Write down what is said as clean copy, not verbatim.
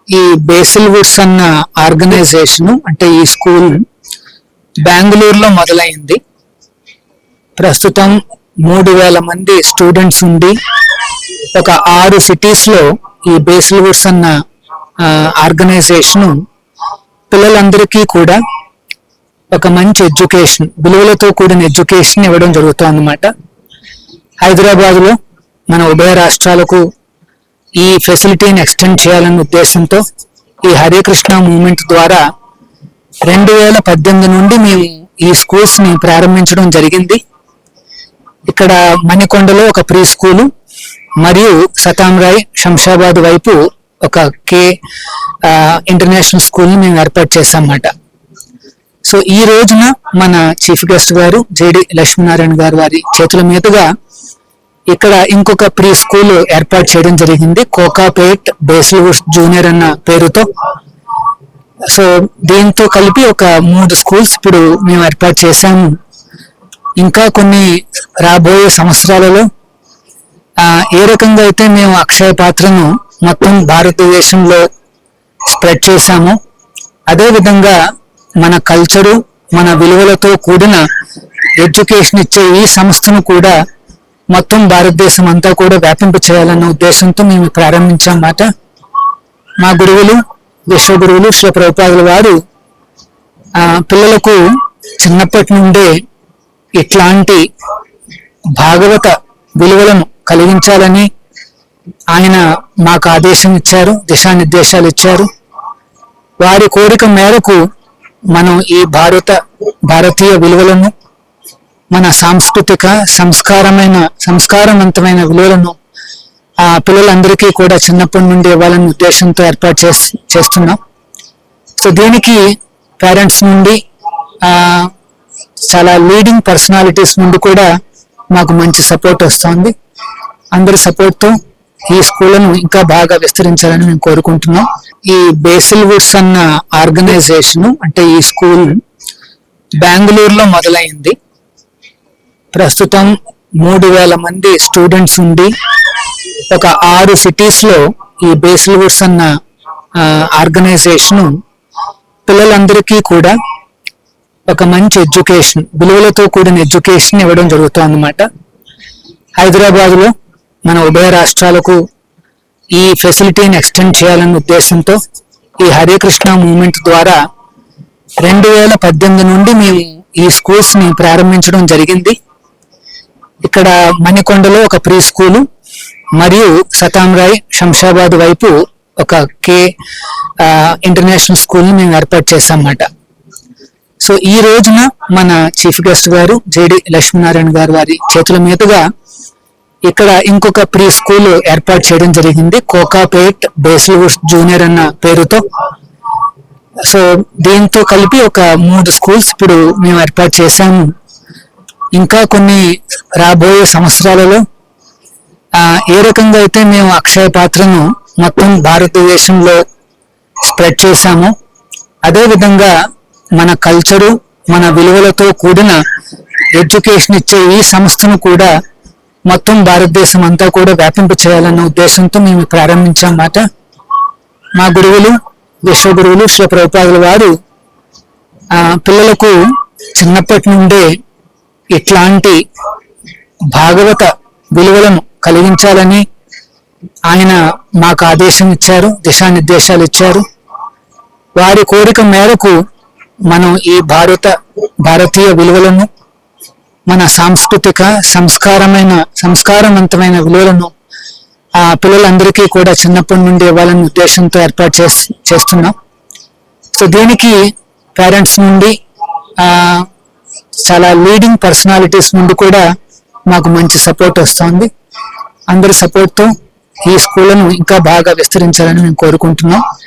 ఈ basil Woods అన్న organisation అంటే ఈ స్కూల్ బెంగళూరులో మొదలైంది. ప్రస్తుతం 3000 మంది స్టూడెంట్స్ ఉండి ఒక 6 సిటీస్ లో ఈ బేసిల్ వుడ్స్ అన్న ఆర్గనైజేషన్ పిల్లలందరికీ కూడా ఒక మంచి ఎడ్యుకేషన్, విలువలతో కూడిన ఎడ్యుకేషన్ ఇవ్వడం జరుగుతుంది అన్నమాట. హైదరాబాద్ లో మన ఉభయ రాష్ట్రాలకు ఈ ఫెసిలిటీని ఎక్స్టెండ్ చేయాలనే ఉద్దేశంతో ఈ హరే కృష్ణ మూవ్మెంట్ ద్వారా 2018 నుండి మేము ఈ స్కూల్స్ ని ప్రారంభించడం జరిగింది. ఇక్కడ మణికొండలో ఒక ప్రీ స్కూలు మరియు సతాంరాయ్ శంషాబాద్ వైపు ఒక కే ఇంటర్నేషనల్ స్కూల్ ని మేము ఏర్పాటు చేశామన్నమాట. సో ఈ రోజున మన చీఫ్ గెస్ట్ గారు జేడి లక్ష్మీనారాయణ గారు వారి చేతుల మీదుగా ఇక్కడ ఇంకొక ప్రీ స్కూల్ ఏర్పాటు చేయడం జరిగింది, కోకాపేట్ బేసిల్ వుడ్స్ జూనియర్ అన్న పేరుతో. సో దీంతో కలిపి ఒక 3 స్కూల్స్ ఇప్పుడు మేము ఏర్పాటు చేశాము. ఇంకా కొన్ని రాబోయే సంవత్సరాలలో ఏ రకంగా అయితే మేము అక్షయ పాత్రను మొత్తం భారతదేశంలో స్ప్రెడ్ చేశామో అదే విధంగా మన కల్చరు, మన విలువలతో కూడిన ఎడ్యుకేషన్ ఇచ్చే ఈ సంస్థను కూడా మొత్తం భారతదేశం అంతా కూడా వ్యాపింప చేయాలన్న ఉద్దేశంతో మేము ప్రారంభించామన్నమాట. మా గురువులు విశ్వగురువులు శ్రీ ప్రభుపాదుల వారు పిల్లలకు చిన్నప్పటి నుండే ఇట్లాంటి భాగవత విలువలను కలిగించాలని ఆయన మాకు ఆదేశం ఇచ్చారు, దిశానిర్దేశాలు ఇచ్చారు. వారి కోరిక మేరకు మనం ఈ భారతీయ విలువలను, మన సాంస్కృతిక సంస్కారవంతమైన విలువలను ఆ పిల్లలందరికీ కూడా చిన్నప్పటి నుండి ఇవ్వాలనే ఉద్దేశంతో ఏర్పాటు చేస్తున్నాం. సో దీనికి పేరెంట్స్ నుండి చాలా లీడింగ్ పర్సనాలిటీస్ నుండి కూడా మాకు మంచి సపోర్ట్ వస్తుంది. అందరి సపోర్ట్తో ఈ స్కూళ్లను ఇంకా బాగా విస్తరించాలని మేము కోరుకుంటున్నాం. ఈ బేసిల్ వుడ్స్ అన్న ఆర్గనైజేషన్ అంటే ఈ స్కూల్ బెంగళూరులో మొదలైంది. ప్రస్తుతం 3000 మంది స్టూడెంట్స్ ఉండి ఒక 6 సిటీస్ లో ఈ బేసిల్ వుడ్స్ అన్న ఆర్గనైజేషన్ పిల్లలందరికీ కూడా ఒక మంచి ఎడ్యుకేషన్, విలువలతో కూడిన ఎడ్యుకేషన్ ఇవ్వడం జరుగుతుంది అన్నమాట. హైదరాబాద్ లో మన ఉభయ రాష్ట్రాలకు ఈ ఫెసిలిటీని ఎక్స్టెండ్ చేయాలనే ఉద్దేశంతో ఈ హరే కృష్ణ మూవ్మెంట్ ద్వారా 2018 నుండి మేము ఈ స్కూల్స్ ని ప్రారంభించడం జరిగింది. ఇక్కడ మణికొండలో ఒక ప్రీ స్కూలు మరియు సతాంరాయ్ శంషాబాద్ వైపు ఒక కే ఇంటర్నేషనల్ స్కూల్ ని మేము ఏర్పాటు చేశామన్నమాట. సో ఈ రోజున మన చీఫ్ గెస్ట్ గారు జేడి లక్ష్మీనారాయణ గారు వారి చేతుల మీదుగా ఇక్కడ ఇంకొక ప్రీ స్కూల్ ఏర్పాటు చేయడం జరిగింది, కోకాపేట్ బేసిల్ వుడ్స్ జూనియర్ అన్న పేరుతో. సో దీంతో కలిపి ఒక 3 స్కూల్స్ ఇప్పుడు మేము ఏర్పాటు చేశాము. ఇంకా కొన్ని రాబోయే సంవత్సరాలలో ఏ రకంగా అయితే మేము అక్షయ పాత్రను మొత్తం భారతదేశంలో స్ప్రెడ్ చేశామో అదే విధంగా మన కల్చరు, మన విలువలతో కూడిన ఎడ్యుకేషన్ ఇచ్చే ఈ సంస్థను కూడా మొత్తం భారతదేశం అంతా కూడా వ్యాపింప చేయాలన్న ఉద్దేశంతో మేము ప్రారంభించామన్నమాట. మా గురువులు విశ్వగురువులు శ్రీ ప్రభుపాదుల వారు పిల్లలకు చిన్నప్పటి నుండే ఇట్లాంటి భాగవత విలువలను కలిగించాలని ఆయన మాకు ఆదేశం ఇచ్చారు, దిశానిర్దేశాలు ఇచ్చారు. వారి కోరిక మేరకు మనం ఈ భారతీయ విలువలను, మన సాంస్కృతిక సంస్కారవంతమైన విలువలను ఆ పిల్లలందరికీ కూడా చిన్నప్పటి నుండి ఇవ్వాలనే ఉద్దేశంతో ఏర్పాటు చేస్తున్నాం. సో దీనికి పేరెంట్స్ నుండి చాలా లీడింగ్ పర్సనాలిటీస్ నుండి కూడా మాకు మంచి సపోర్ట్ వస్తుంది. అందరి సపోర్ట్తో ఈ స్కూళ్లను ఇంకా బాగా విస్తరించాలని మేము కోరుకుంటున్నాం.